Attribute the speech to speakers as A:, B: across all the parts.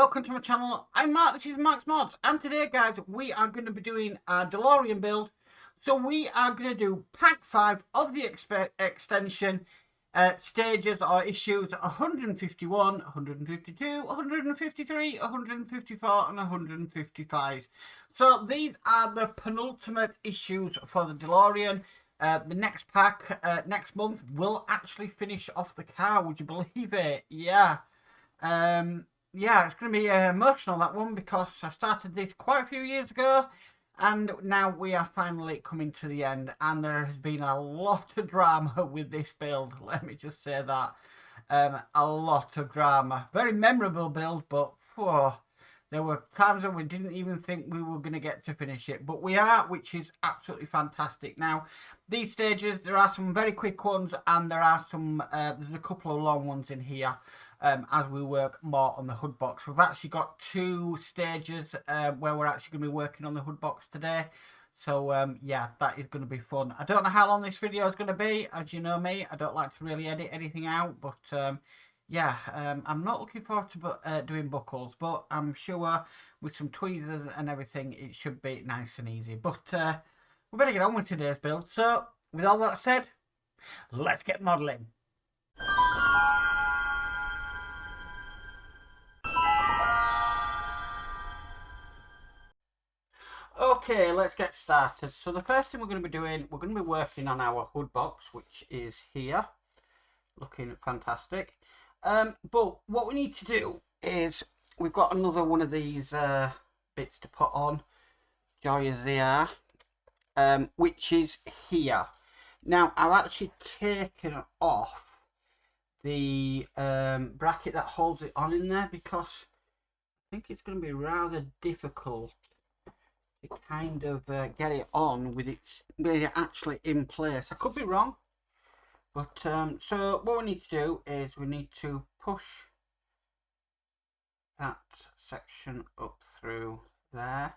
A: welcome to my channel. I'm Mark, this is Mark's Mods, and today guys we are going to be doing a Delorean build. So we are going to do pack 5 of the extension stages or issues 151, 152, 153, 154 and 155. So these are the penultimate issues for the Delorean. The next pack next month will actually finish off the car, would you believe it? Yeah. Yeah, it's going to be emotional, that one, because I started this quite a few years ago and now we are finally coming to the end, and there has been a lot of drama with this build, let me just say that. A lot of drama. Very memorable build, but there were times when we didn't even think we were going to get to finish it, but we are, which is absolutely fantastic. Now, these stages, there are some very quick ones and there are some, there's a couple of long ones in here. As we work more on the hood box. We've actually got 2 stages where we're actually going to be working on the hood box today. So yeah, that is going to be fun. I don't know how long this video is going to be. As you know me, I don't like to really edit anything out. But yeah, I'm not looking forward to doing buckles. But I'm sure with some tweezers and everything, it should be nice and easy. But we better get on with today's build. So with all that said, let's get modelling. Okay, let's get started. So the first thing we're going to be doing, we're going to be working on our hood box, which is here. Looking fantastic. But what we need to do is, we've got another one of these bits to put on, joy as they are, which is here. Now, I've actually taken off the bracket that holds it on in there, because I think it's going to be rather difficult to kind of get it on with it actually in place. I could be wrong, but so what we need to do is we need to push that section up through there,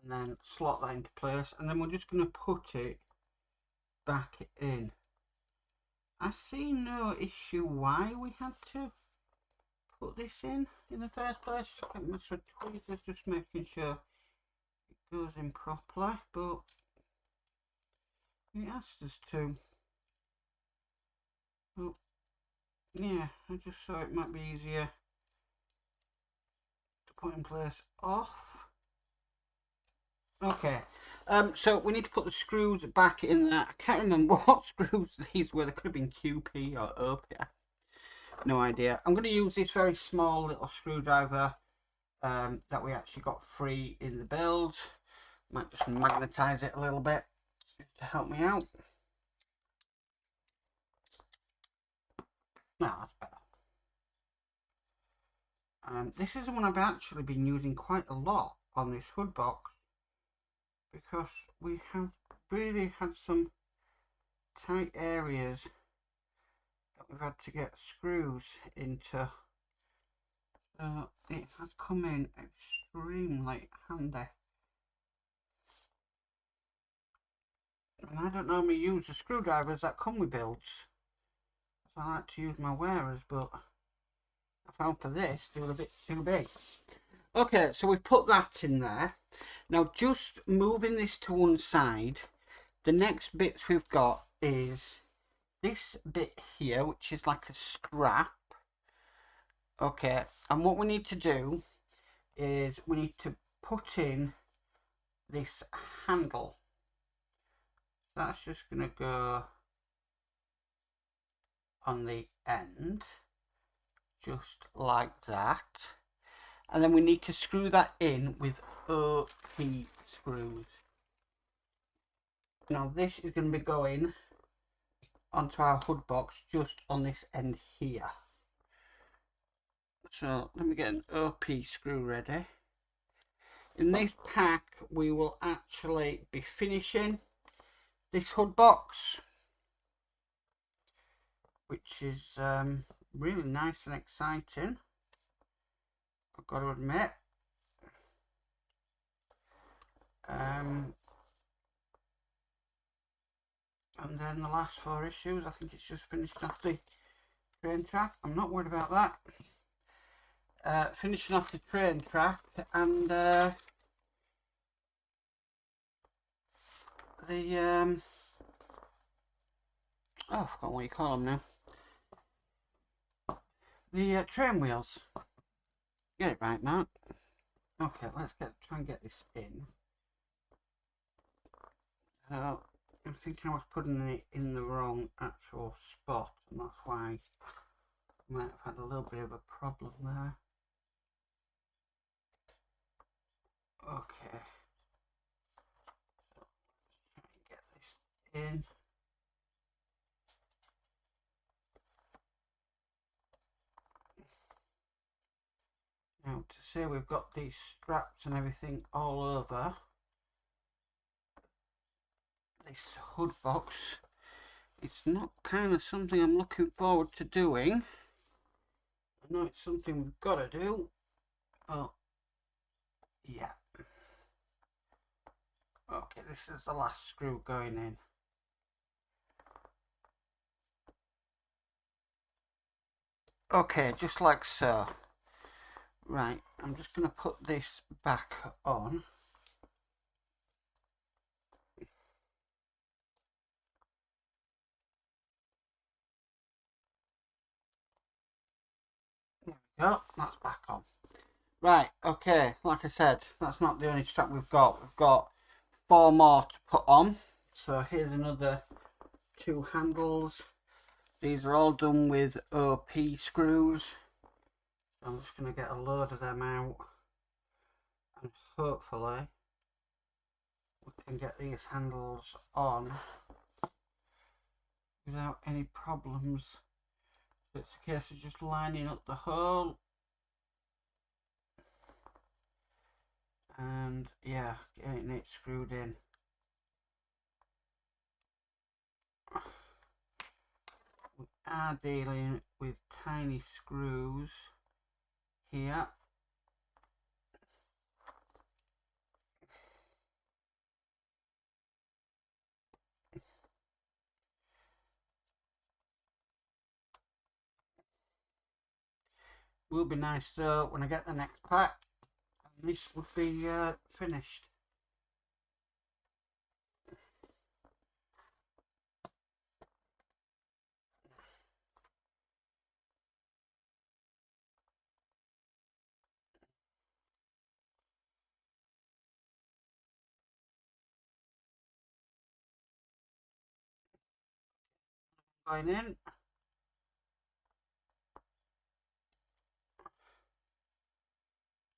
A: and then slot that into place, and then we're just going to put it back in. I see no issue why we had to put this in the first place. Get my tweezers, just making sure it goes in properly, but it asked us to. But yeah, I just thought it might be easier to put in place off. Okay, so we need to put the screws back in there. I can't remember what screws these were. They could have been QP or OP. No idea. I'm going to use this very small little screwdriver that we actually got free in the build. Might just magnetize it a little bit to help me out. No, that's better. This is the one I've actually been using quite a lot on this hood box, because we have really had some tight areas that we've had to get screws into. So it has come in extremely handy. And I don't normally use the screwdrivers that come with builds, so I like to use my wearers, but I found for this they were a bit too big. Okay, so we've put that in there. Now, just moving this to one side, the next bits we've got is this bit here, which is like a strap. Okay, and what we need to do is we need to put in this handle. That's just going to go on the end, just like that. And then we need to screw that in with OP screws. Now this is going to be going onto our hood box just on this end here. So let me get an OP screw ready. In this pack we will actually be finishing this hood box, which is really nice and exciting, I've got to admit. And then the last 4 issues, I think it's just finished off the train track. I'm not worried about that. Finishing off the train track and the oh, I forgot what you call them now. The train wheels. Get it right, Matt. Okay, let's try and get this in. I think I was putting it in the wrong actual spot, and that's why I might have had a little bit of a problem there. Okay. So let's try and get this in. Now, to say we've got these straps and everything all over this hood box, it's not kind of something I'm looking forward to doing. I know it's something we've got to do, but yeah. Okay, this is the last screw going in. Okay, just like so. Right, I'm just going to put this back on. There we go, that's back on. Right, okay, like I said, that's not the only strap we've got. We've got 4 more to put on. So here's another 2 handles. These are all done with OP screws. I'm just going to get a load of them out, and hopefully we can get these handles on without any problems. So it's a case of just lining up the hole and yeah, getting it screwed in. We are dealing with tiny screws here. Will be nice though when I get the next pack and this would be finished. Going in.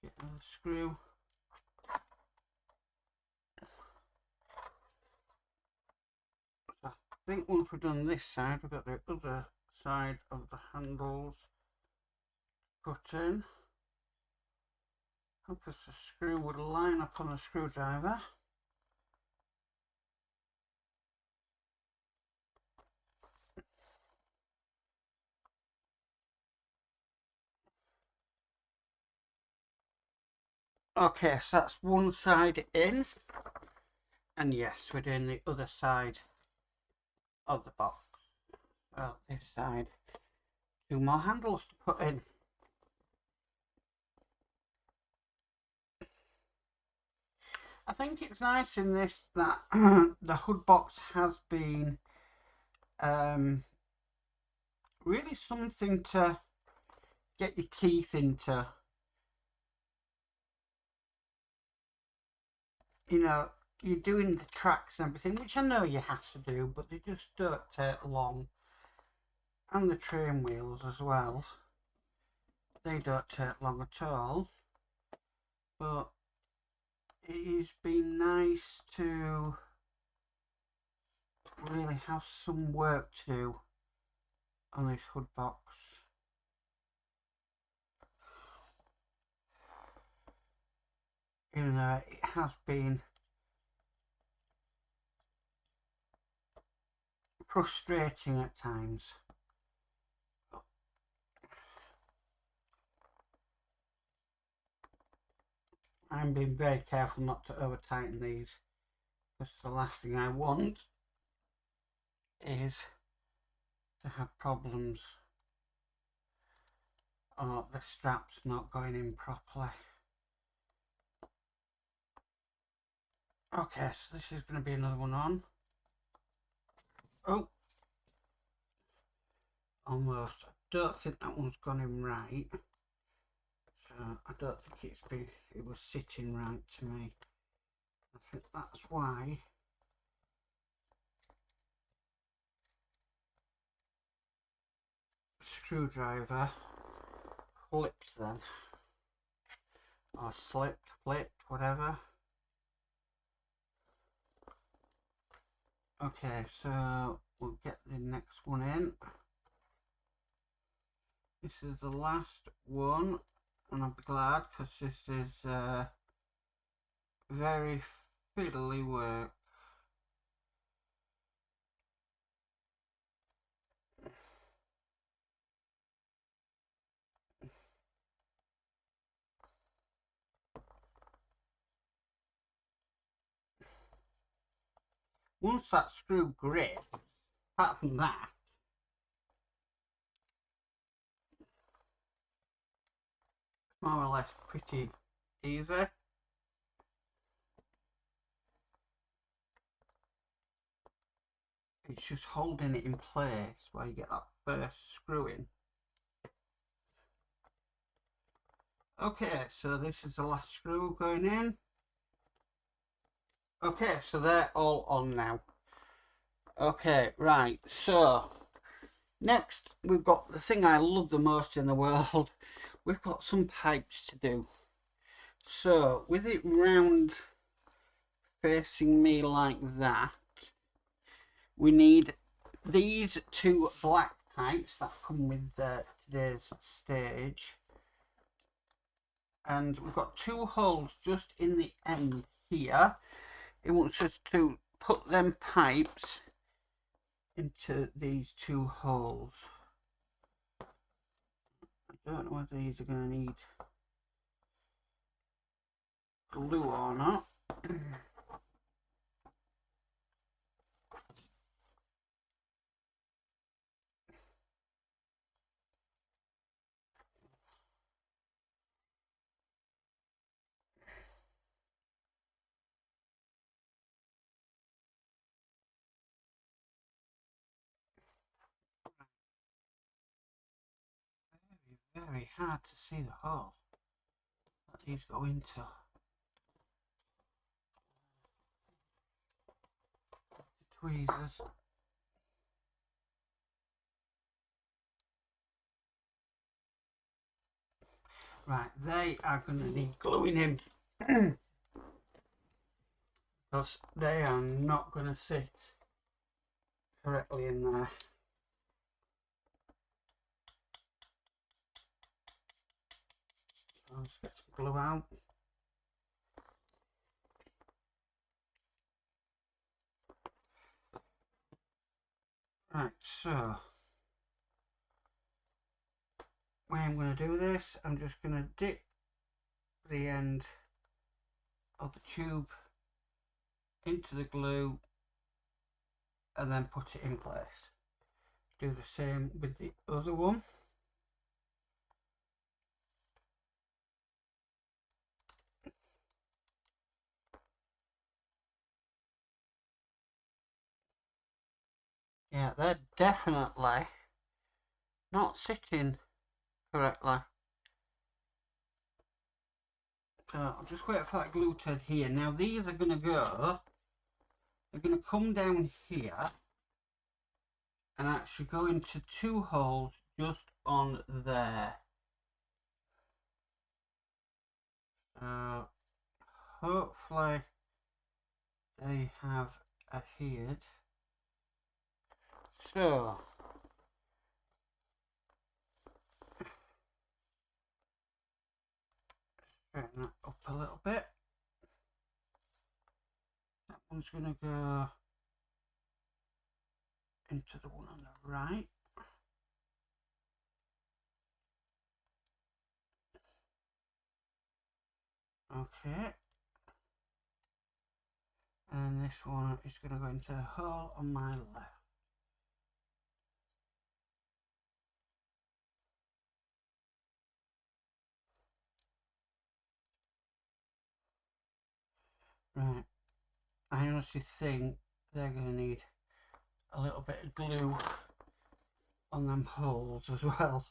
A: Get another screw. So I think once we've done this side, we've got the other side of the handles put in. Hope the screw would line up on the screwdriver. Okay, so that's one side in, and yes, we're doing the other side of the box. Well, this side, 2 more handles to put in. I think it's nice in this that the hood box has been really something to get your teeth into. You know, you're doing the tracks and everything, which I know you have to do, but they just don't take long. And the train wheels as well. They don't take long at all. But it's been nice to really have some work to do on this hood box. Even though it has been frustrating at times. I'm being very careful not to over tighten these, because the last thing I want is to have problems or the strap's not going in properly. Okay, so this is going to be another one on. Oh, almost. I don't think that one's gone in right. So I don't think it was sitting right to me. I think that's why. Screwdriver flipped then. Or slipped, flipped, whatever. Okay, so we'll get the next one in. This is the last one, and I'm glad because this is very fiddly work. Once that screw grips, apart from that, more or less pretty easy. It's just holding it in place while you get that first screw in. Okay, so this is the last screw going in. Okay, so they're all on now. Okay, right, so next we've got the thing I love the most in the world. We've got some pipes to do. So with it round facing me like that, we need these two black pipes that come with today's stage, and we've got two holes just in the end here. It wants us to put them pipes into these two holes. I don't know whether these are going to need glue or not. Very hard to see the hole that these go into. The tweezers. Right, they are going to need gluing in because they are not going to sit correctly in there. Let's get some glue out. Right, so way I'm going to do this, I'm just going to dip the end of the tube into the glue and then put it in place. Do the same with the other one. Yeah, they're definitely not sitting correctly. So I'll just wait for that glue to adhere. Now these are going to go, they're going to come down here and actually go into two holes just on there. Hopefully they have adhered. So straighten that up a little bit. That one's going to go into the one on the right. Okay. And this one is going to go into the hole on my left. Right, I honestly think they're going to need a little bit of glue on them holes as well.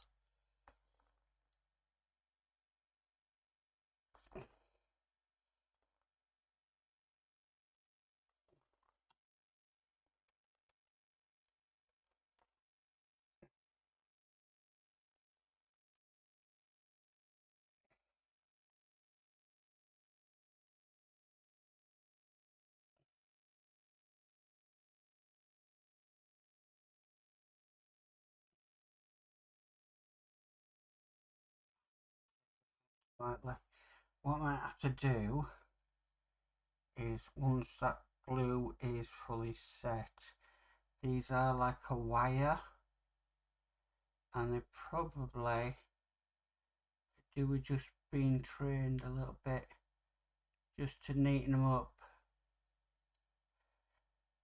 A: Right, what I might have to do is, once that glue is fully set, these are like a wire, and they probably do with just being trained a little bit just to neaten them up.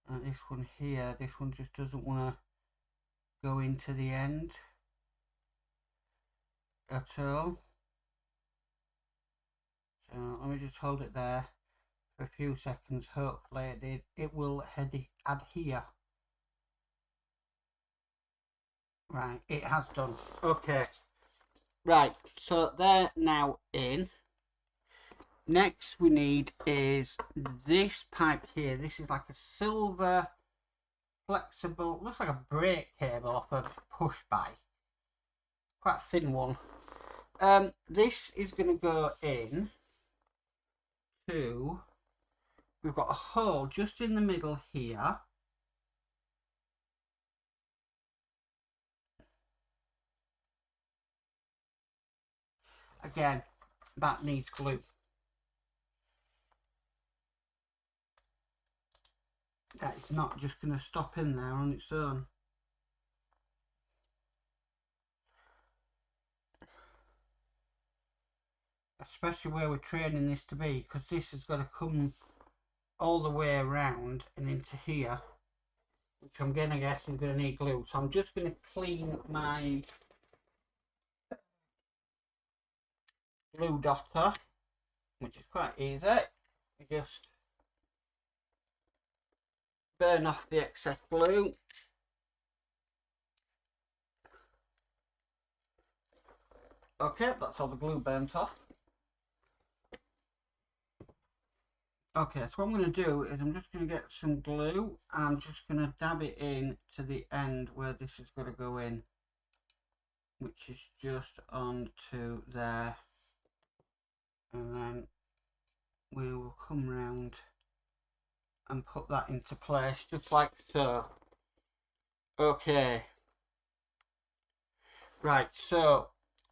A: And this one here, this one just doesn't want to go into the end at all. So let me just hold it there for a few seconds. Hopefully it will adhere. Right, it has done. Okay. Right, so they're now in. Next we need is this pipe here. This is like a silver flexible, looks like a brake cable off a push bike. Quite a thin one. This is going to go in to, we've got a hole just in the middle here. Again, that needs glue. That is not just going to stop in there on its own. Especially where we're training this to be, because this has got to come all the way around and into here, which I'm going to guess I'm going to need glue. So I'm just going to clean my glue dotter, which is quite easy. You just burn off the excess glue. Okay, that's all the glue burnt off. Okay, so what I'm going to do is I'm just going to get some glue and I'm just going to dab it in to the end where this is going to go in, which is just onto there, and then we will come round and put that into place just like so. Okay, right, so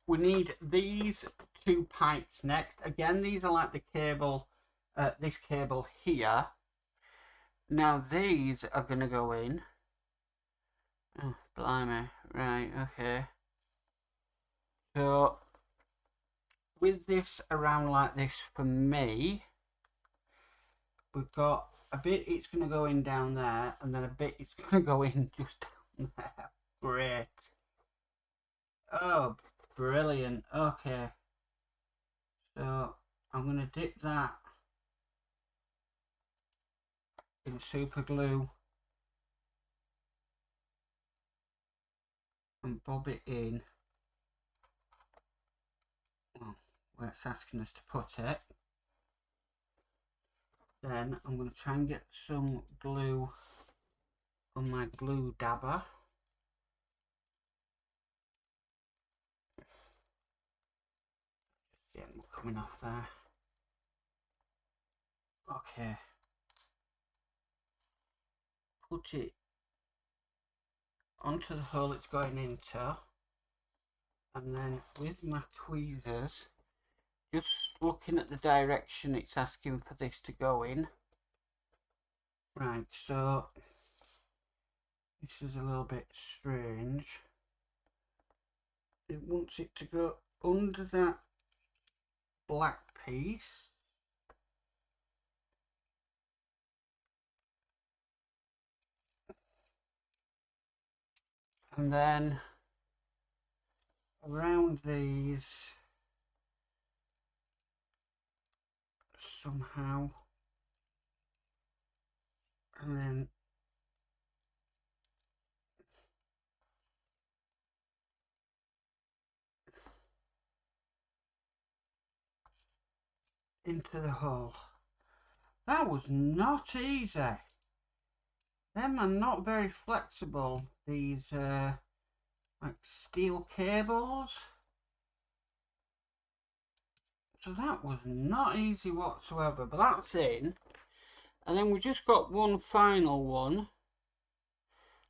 A: we need these two pipes next. Again, these are like the cable, this cable here. Now these are going to go in. Oh, blimey. Right, okay. So, with this around like this for me, we've got a bit it's going to go in down there, and then a bit it's going to go in just down there. Great. Oh, brilliant. Okay. So, I'm going to dip that in super glue and bob it in, well, where it's asking us to put it. Then I'm going to try and get some glue on my glue dabber. Just getting coming off there. Okay. Put it onto the hole it's going into, and then with my tweezers, just looking at the direction it's asking for this to go in. Right, so this is a little bit strange. It wants it to go under that black piece. And then around these somehow. and then into the hole. That was not easy. Them are not very flexible, these like steel cables. So that was not easy whatsoever, but that's in. And then we just got one final one.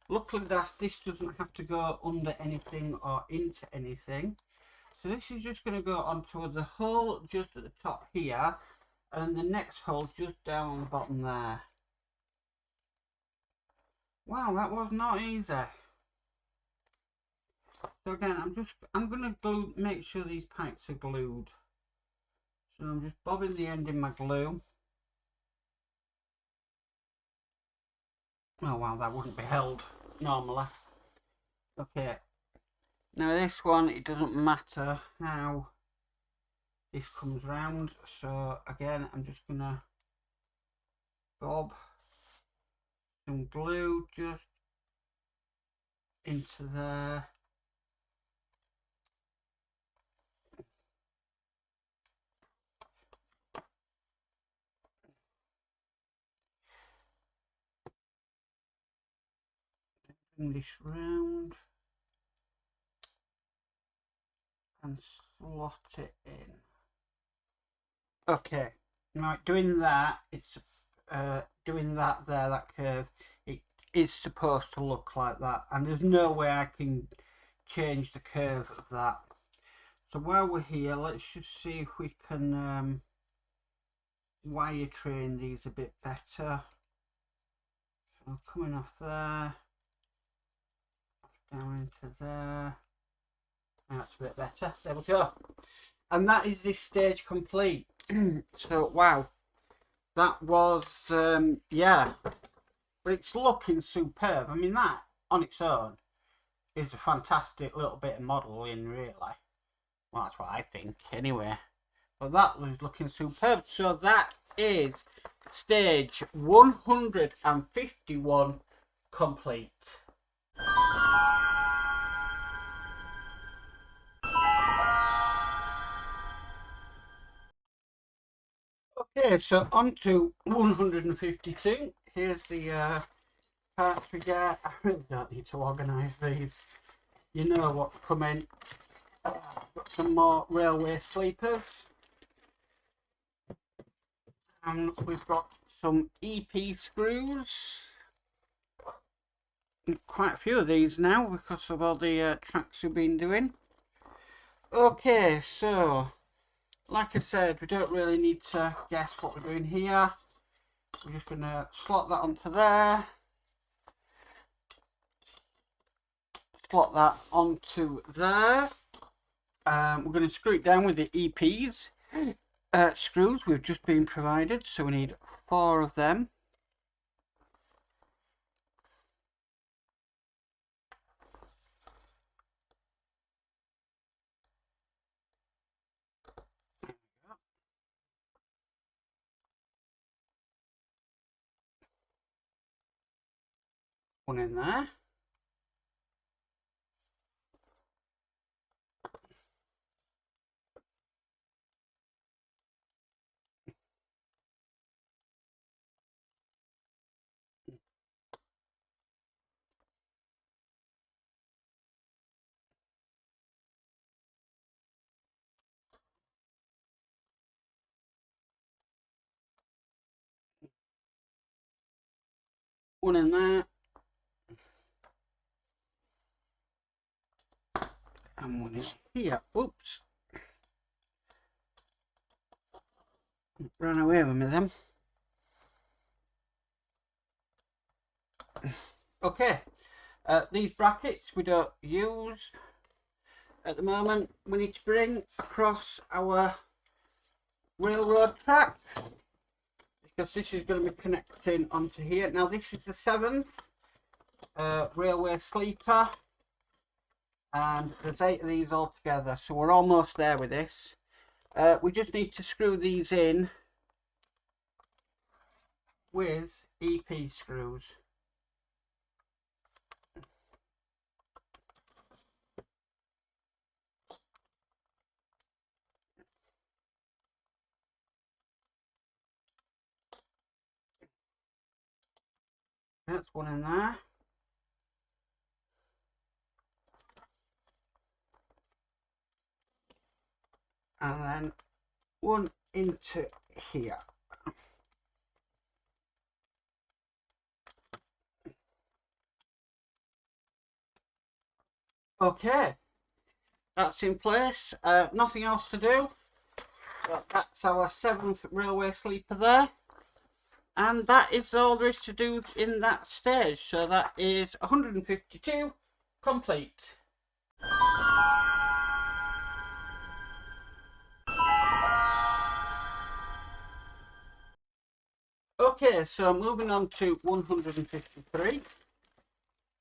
A: Luckily this doesn't have to go under anything or into anything. So this is just going to go onto the hole just at the top here, and the next hole just down on the bottom there. Wow, that was not easy. So again, I'm going to make sure these pipes are glued. So I'm just bobbing the end in my glue. Oh wow, that wouldn't be held normally. Okay. Now this one, it doesn't matter how this comes round. So again, I'm just going to bob some glue just into there. Bring this round and slot it in. Okay, now doing that, it's doing that there, that curve, it is supposed to look like that, and there's no way I can change the curve of that. So while we're here, let's just see if we can wire train these a bit better. So coming off there, down into there. That's a bit better. There we go. And that is this stage complete. So wow, that was yeah, but it's looking superb. I mean, that on its own is a fantastic little bit of modelling, really. Well, that's what I think anyway. But that was looking superb. So that is stage 151 complete. Okay, so on to 152. Here's the parts we get. I really don't need to organise these. You know what's coming. Got some more railway sleepers. And we've got some EP screws. Quite a few of these now because of all the tracks we've been doing. Okay, so like I said, we don't really need to guess what we're doing here. We're just going to slot that onto there. Slot that onto there. We're going to screw it down with the EPs. Screws we've just been provided, so we need 4 of them. One in there. One in there. And one in here. Oops. Ran away with me then. Okay. These brackets we don't use at the moment. We need to bring across our railroad track because this is going to be connecting onto here. Now this is the 7th railway sleeper, and there's 8 of these all together, so we're almost there with this. We just need to screw these in with EP screws. That's one in there. And then one into here. Okay, that's in place. Nothing else to do. So that's our 7th railway sleeper there. And that is all there is to do in that stage. So that is 152 complete. Okay, so moving on to 153.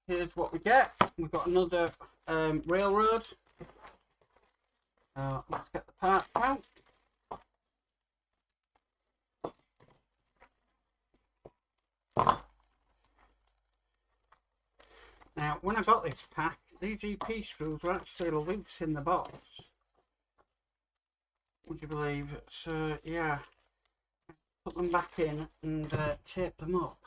A: Here's what we get. We've got another railroad. Let's get the parts out. Now, when I got this pack, these EP screws were actually loose in the box. Would you believe? So, yeah, put them back in and tape them up.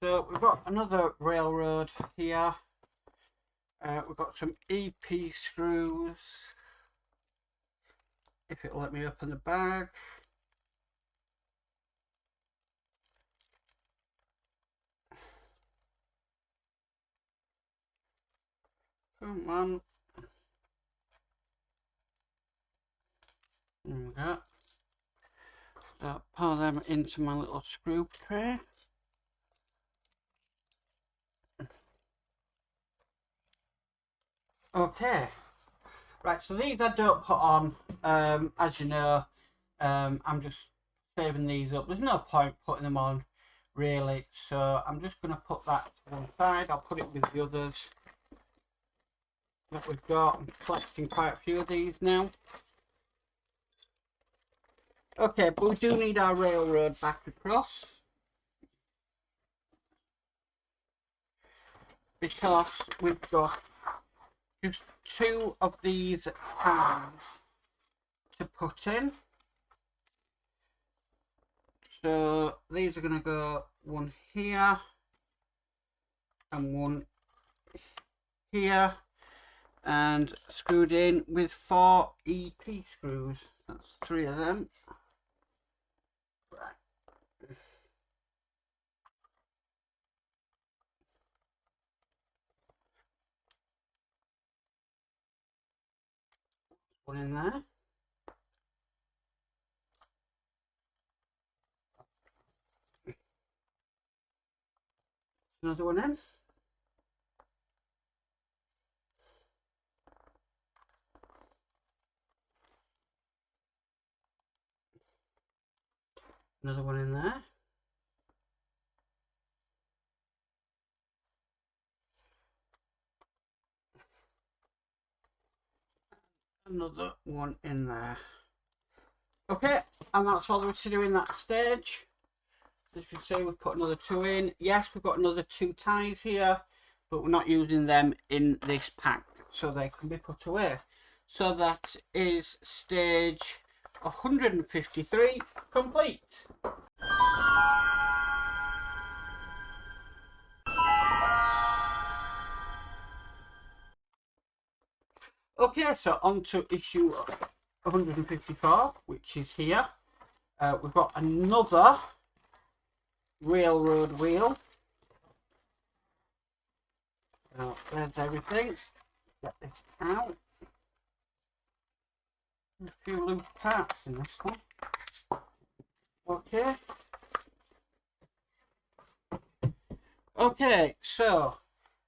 A: So, we've got another railroad here. We've got some EP screws. If it'll let me open the bag. Come on. There we go. So pour them into my little screw tray. Okay. Right, so these I don't put on. As you know, I'm just saving these up. There's no point putting them on, really. So I'm just going to put that to one side. I'll put it with the others that we've got. I'm collecting quite a few of these now. Okay, but we do need our railroad back across, because we've got just 2 of these ties to put in. So these are going to go one here and one here, and screwed in with 4 EP screws. That's 3 of them. Right. One in there. Another one in. Another one in there. Another one in there. Okay, and that's all there is to do in that stage. As you can see, we've put another 2 in. Yes, we've got another 2 ties here, but we're not using them in this pack, so they can be put away. So that is stage 153 complete. Okay, so on to issue 154, which is here. We've got another railroad wheel. There's everything. Get this out. A few loose parts in this one. Okay. Okay, so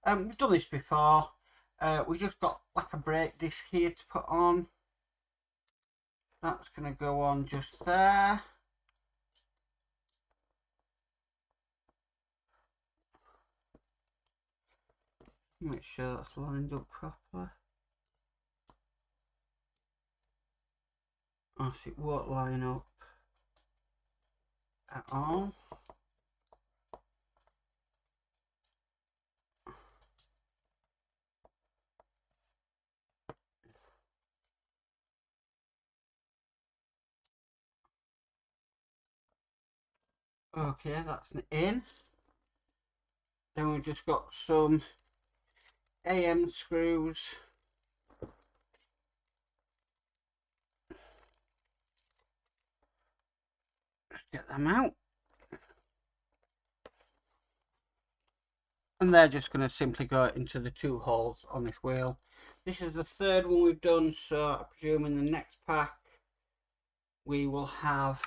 A: we've done this before. We just got like a brake disc here to put on. That's going to go on just there. Make sure that's lined up properly. Else it won't line up at all. Okay, that's an in. Then we've just got some AM screws. Just get them out. And they're just going to simply go into the two holes on this wheel. This is the third one we've done, so I presume in the next pack we will have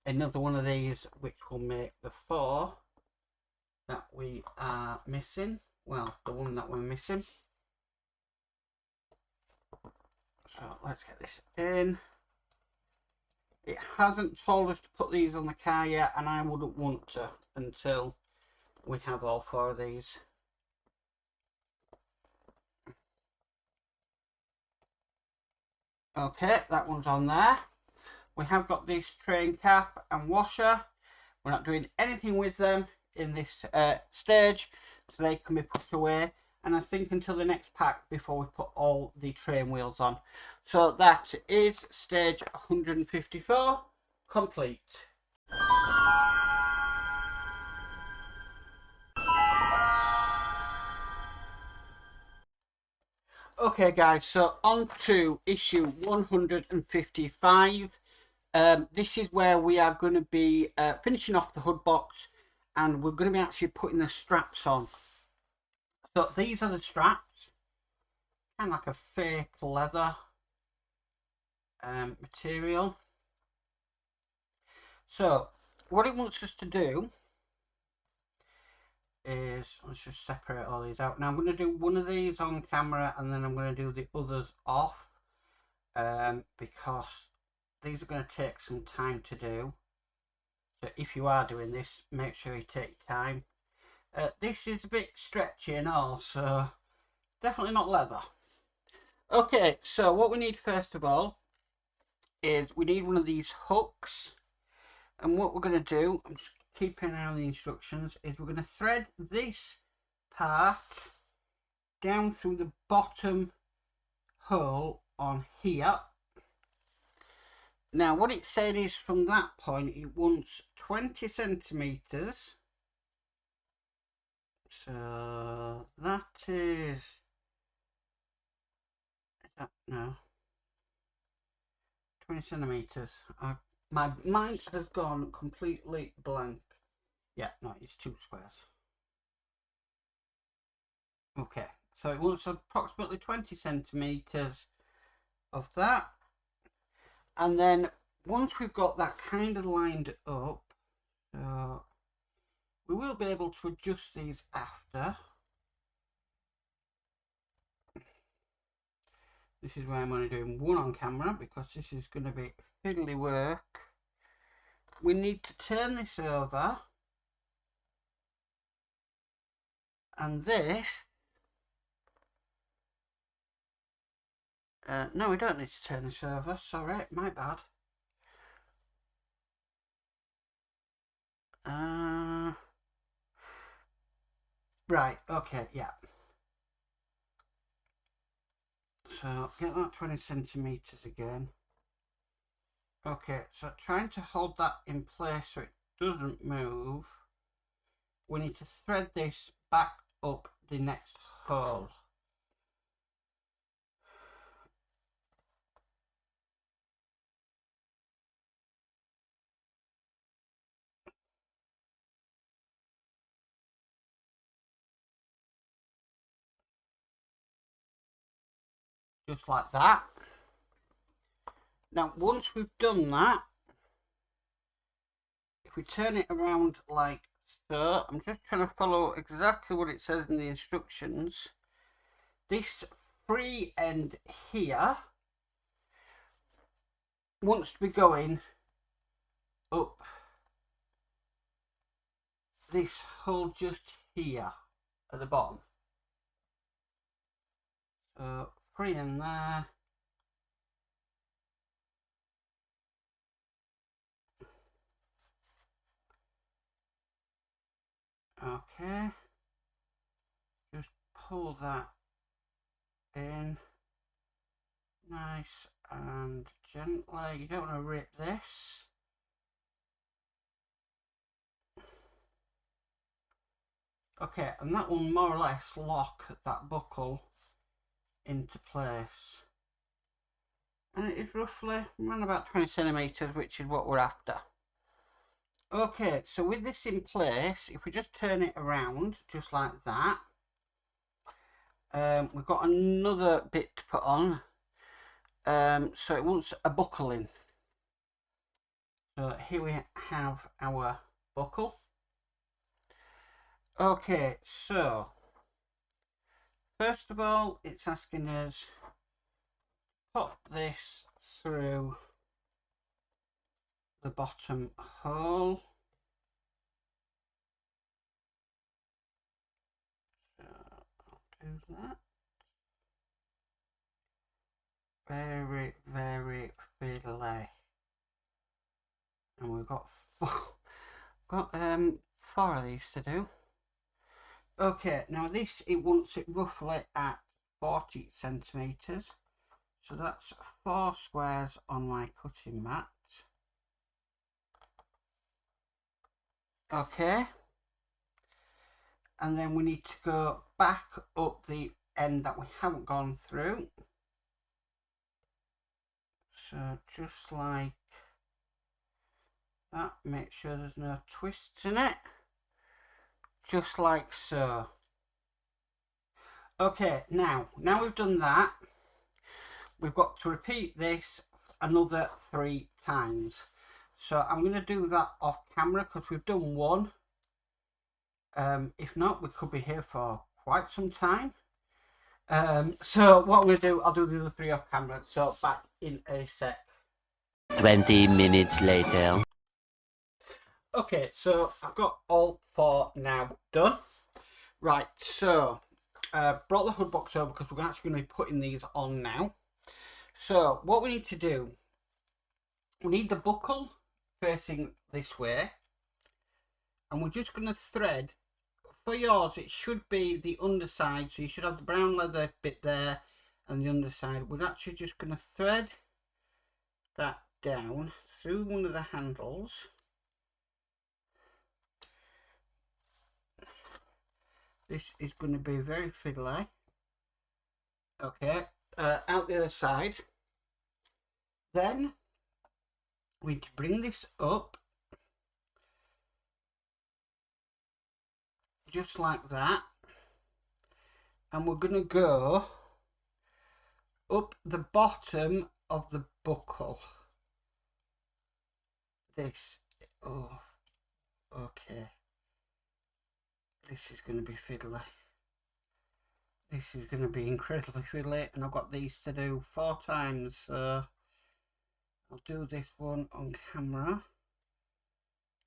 A: another one of these, which will make the 4 that we are missing. Well, the one that we're missing. So let's get this in. It hasn't told us to put these on the car yet, and I wouldn't want to until we have all 4 of these. Okay, that one's on there. We have got this train cap and washer. We're not doing anything with them in this stage, so they can be put away. And I think until the next pack before we put all the train wheels on. So that is stage 154 complete. Okay guys, so on to issue 155. This is where we are going to be finishing off the hood box, and we're going to be actually putting the straps on. So these are the straps, kind of like a fake leather material. So what it wants us to do is, let's just separate all these out. Now I'm going to do one of these on camera, and then I'm going to do the others off, because these are going to take some time to do. So if you are doing this, make sure you take time. This is a bit stretchy and all, so definitely not leather. Okay, so what we need first of all is we need one of these hooks. And what we're going to do, I'm just keeping an eye on the instructions, is we're going to thread this part down through the bottom hole on here. Now what it's saying is from that point it wants 20 centimetres. So that is that, no, 20 centimetres. My mind has gone completely blank. Yeah, no, it's 2 squares. Okay, so it wants approximately 20 centimetres of that. And then once we've got that kind of lined up, we will be able to adjust these after. This is why I'm only doing one on camera, because this is going to be fiddly work. We need to turn this over, and this, no, we don't need to turn this over, sorry, my bad. Right, okay, yeah. So get that 20 centimetres again. Okay, so trying to hold that in place so it doesn't move, we need to thread this back up the next hole. Just like that. Now once we've done that, if we turn it around like so, I'm just trying to follow exactly what it says in the instructions. This free end here wants to be going up this hole just here at the bottom. So free in there. Okay, just pull that in nice and gently. You don't want to rip this. Okay, and that will more or less lock that buckle into place. And it is roughly around about 20 centimetres, which is what we're after. Okay, so with this in place, if we just turn it around, just like that, we've got another bit to put on. So it wants a buckle in. So here we have our buckle. Okay, so first of all, it's asking us pop this through the bottom hole. So I'll do that. Very, very fiddly. And we've got four of these to do. Okay, now this, it wants it roughly at 40 centimetres. So that's 4 squares on my cutting mat. Okay. And then we need to go back up the end that we haven't gone through. So just like that, make sure there's no twists in it. Just like so. Okay, now we've done that, we've got to repeat this another 3 times. So I'm going to do that off camera because we've done one. If not, we could be here for quite some time. So what I'm going to do, I'll do the other 3 off camera. So back in a sec.
B: 20 minutes later.
A: Okay, so I've got all 4 now done. Right, so brought the hood box over because we're actually going to be putting these on now. So what we need to do, we need the buckle facing this way, and we're just going to thread. For yours, it should be the underside, so you should have the brown leather bit there and the underside. We're actually just going to thread that down through one of the handles. This is going to be very fiddly. Okay, out the other side. Then we need to bring this up just like that, and we're going to go up the bottom of the buckle. This, oh, okay, this is going to be fiddly. This is going to be incredibly fiddly, and I've got these to do 4 times, so I'll do this one on camera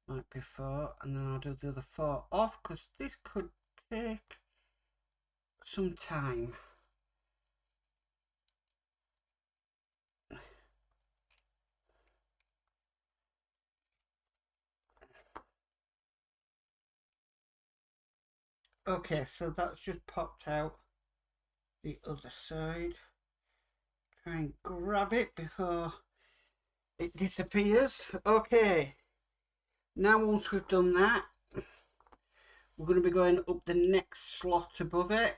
A: like before, and then I'll do the other 4 off because this could take some time. Okay, so that's just popped out the other side. Try and grab it before it disappears. Okay, now once we've done that, we're going to be going up the next slot above it.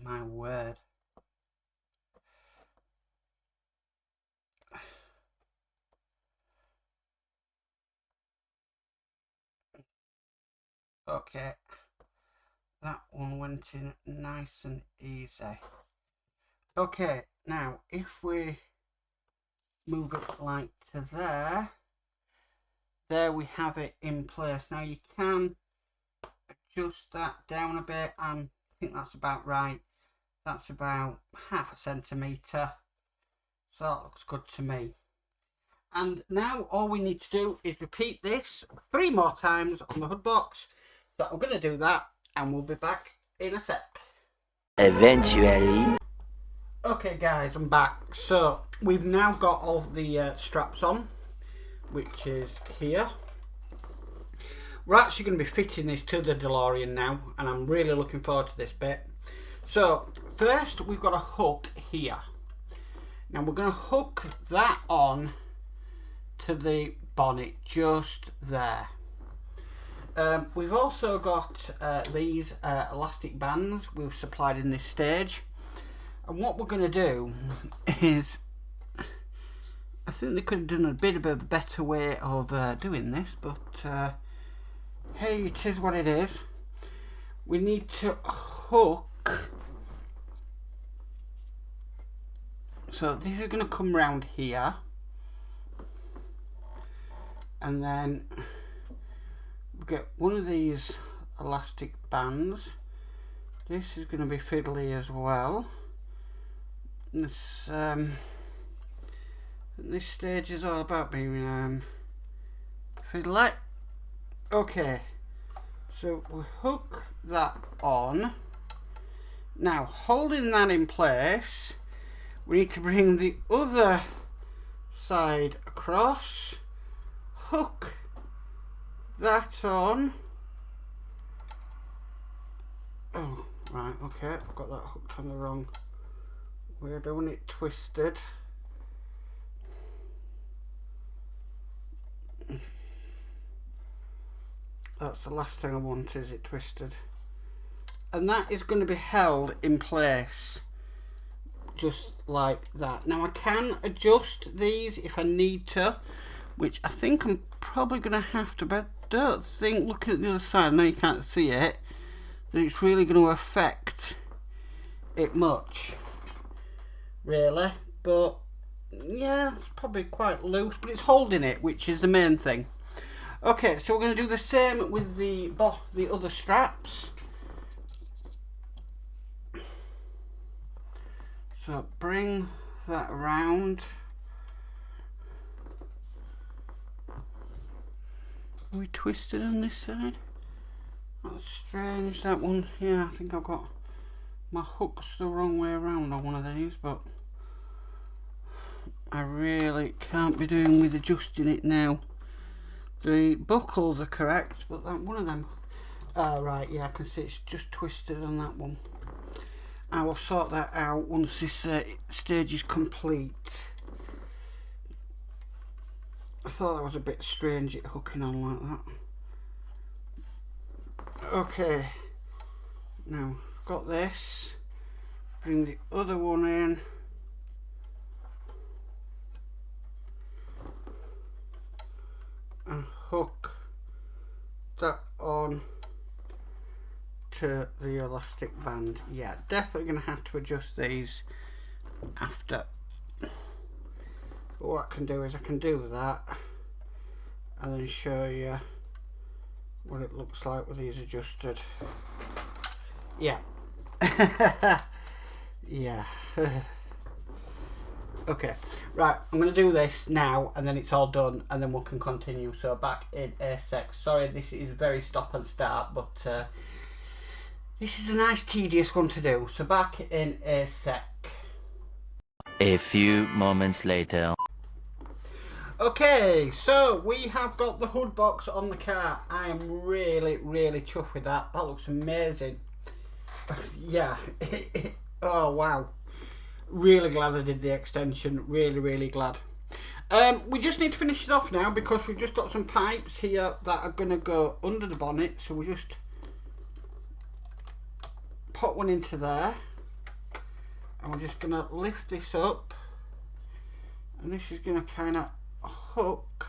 A: My word. Okay, that one went in nice and easy. Okay, now if we move it like to there we have it in place. Now you can adjust that down a bit, and I think that's about right. That's about 1/2 centimetre, so that looks good to me. And now all we need to do is repeat this 3 more times on the hood box. So I'm going to do that, and we'll be back in a sec.
B: Eventually.
A: Okay guys, I'm back. So we've now got all the straps on, which is here. We're actually going to be fitting this to the Delorean now, and I'm really looking forward to this bit. So first we've got a hook here. Now we're going to hook that on to the bonnet just there. We've also got these elastic bands we've supplied in this stage, and what we're going to do is, I think they could have done a bit of a better way of doing this, but hey, it is what it is. We need to hook, so these are going to come round here, and then we get one of these elastic bands. This is going to be fiddly as well. This stage is all about being fiddly. Okay, so we hook that on. Now, holding that in place, we need to bring the other side across, hook that on. Oh, right, okay, I've got that hooked on the wrong way. I don't want it twisted. That's the last thing I want, is it twisted. And that is going to be held in place just like that. Now I can adjust these if I need to, which I think I'm probably going to have to, but I don't think, looking at the other side, I know you can't see it, that it's really going to affect it much, really. But yeah, it's probably quite loose, but it's holding it, which is the main thing. Okay, so we're going to do the same with the other straps. So bring that around. Are we twisted on this side? That's strange, that one. Yeah, I think I've got my hooks the wrong way around on one of these, but I really can't be doing with adjusting it now. The buckles are correct, but that one of them, right, yeah, I can see it's just twisted on that one. I will sort that out once this stage is complete. I thought that was a bit strange, it hooking on like that. Okay, now I've got this, bring the other one in. And hook that on to the elastic band. Yeah, definitely going to have to adjust these after. But what I can do is I can do that and then show you what it looks like with these adjusted. Yeah. Yeah. Okay, right, I'm going to do this now and then it's all done and then we can continue. So back in a sec. Sorry, this is very stop and start, but this is a nice tedious one to do. So back in a sec.
B: A few moments later.
A: Okay, so we have got the hood box on the car. I am really chuffed with that. That looks amazing. Yeah. Oh wow. Really glad I did the extension, really glad. We just need to finish it off now because we've just got some pipes here that are going to go under the bonnet, so we just put one into there and we're just going to lift this up, and this is going to kind of hook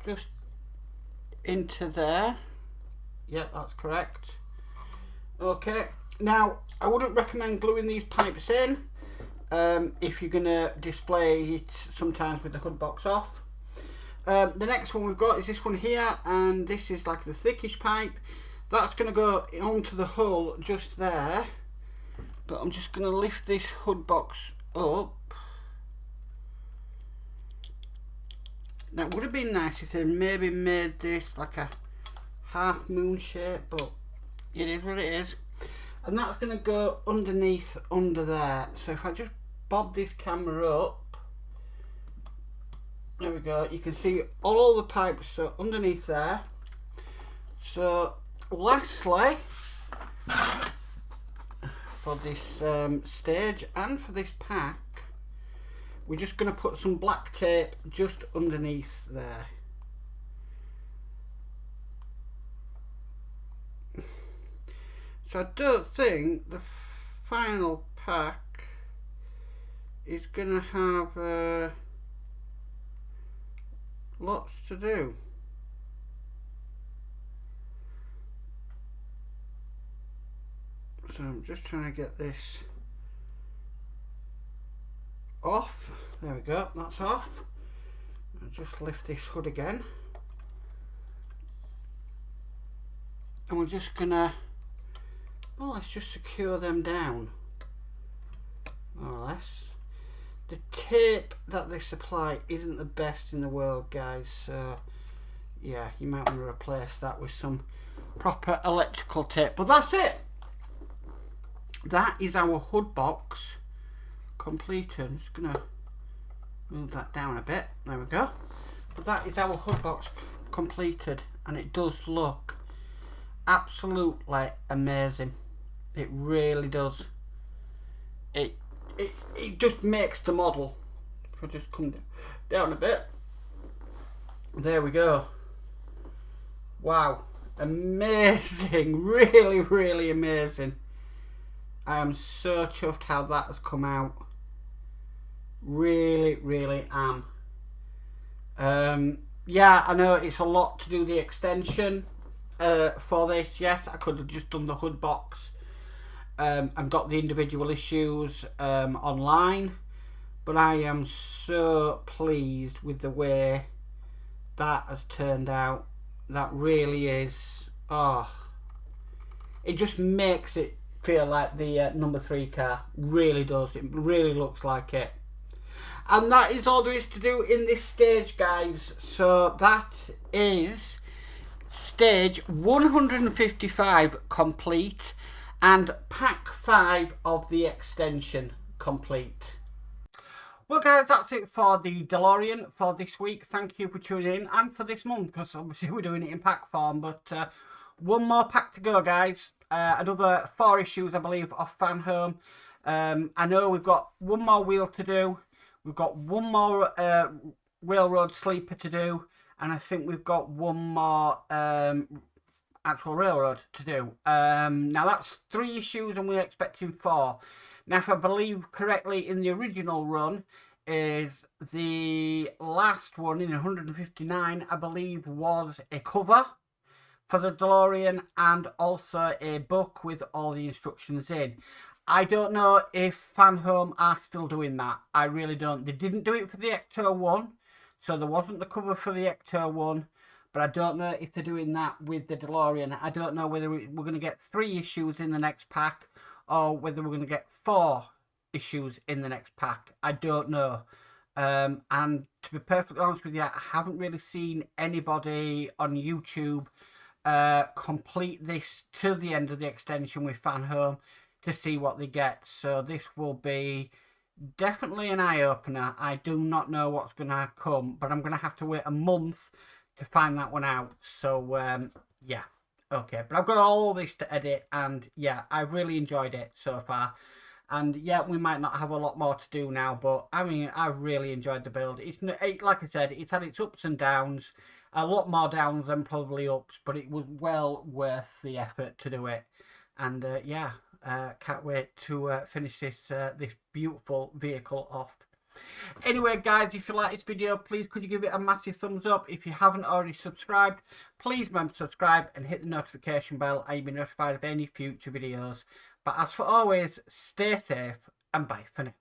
A: just into there. Yep, that's correct. Okay, now I wouldn't recommend gluing these pipes in if you're going to display it sometimes with the hood box off. The next one we've got is this one here, and this is like the thickish pipe. That's going to go onto the hull just there, but I'm just going to lift this hood box up. Now it would have been nice if they maybe made this like a half moon shape, but it is what it is. And that's going to go underneath under there. So if I just bob this camera up, there we go, you can see all the pipes so underneath there. So lastly, for this stage and for this pack, we're just going to put some black tape just underneath there. So I don't think the final pack is gonna have lots to do. So I'm just trying to get this off. There we go, that's off. I'll just lift this hood again. And we're just gonna, well, let's just secure them down, more or less. The tape that they supply isn't the best in the world, guys, so yeah, you might want to replace that with some proper electrical tape. But that's it. That is our hood box completed. I'm just gonna move that down a bit. There we go. But that is our hood box completed, and it does look absolutely amazing. It really does. It just makes the model. If I just come down a bit, there we go. Wow, amazing. Really, really amazing. I am so chuffed how that has come out. Really, really am. Yeah, I know it's a lot to do the extension for this. Yes, I could have just done the hood box and got the individual issues online, but I am so pleased with the way that has turned out. That really is, oh, it just makes it feel like the number 3 car. Really does. It really looks like it. And that is all there is to do in this stage, guys. So that is stage 155 complete and pack 5 of the extension complete. Well, guys, that's it for the DeLorean for this week. Thank you for tuning in, and for this month, because obviously we're doing it in pack form. But one more pack to go, guys. Another 4 issues, I believe, off Fan Home. I know we've got one more wheel to do. We've got one more Railroad Sleeper to do. And I think we've got one more actual Railroad to do. Now, that's 3 issues, and we're expecting 4. Now, if I believe correctly, in the original run, is the last one in 159, I believe, was a cover for the DeLorean and also a book with all the instructions in. I don't know if Fan Home are still doing that. I really don't. They didn't do it for the Ecto 1, so there wasn't the cover for the Ecto 1, but I don't know if they're doing that with the DeLorean. I don't know whether we're going to get 3 issues in the next pack or whether we're going to get 4 issues in the next pack. I don't know. And to be perfectly honest with you, I haven't really seen anybody on YouTube complete this to the end of the extension with Fan Home to see what they get. So this will be definitely an eye-opener. I do not know what's going to come, but I'm going to have to wait a month to find that one out. So yeah, okay, but I've got all this to edit, and yeah, I've really enjoyed it so far. And yeah, we might not have a lot more to do now, but I mean, I've really enjoyed the build. It's like I said, it's had its ups and downs, a lot more downs than probably ups, but it was well worth the effort to do it. And yeah, can't wait to finish this beautiful vehicle off. Anyway, guys, if you like this video, please could you give it a massive thumbs up. If you haven't already subscribed, please remember to subscribe and hit the notification bell, and you'll be notified of any future videos. But as for always, stay safe and bye for now.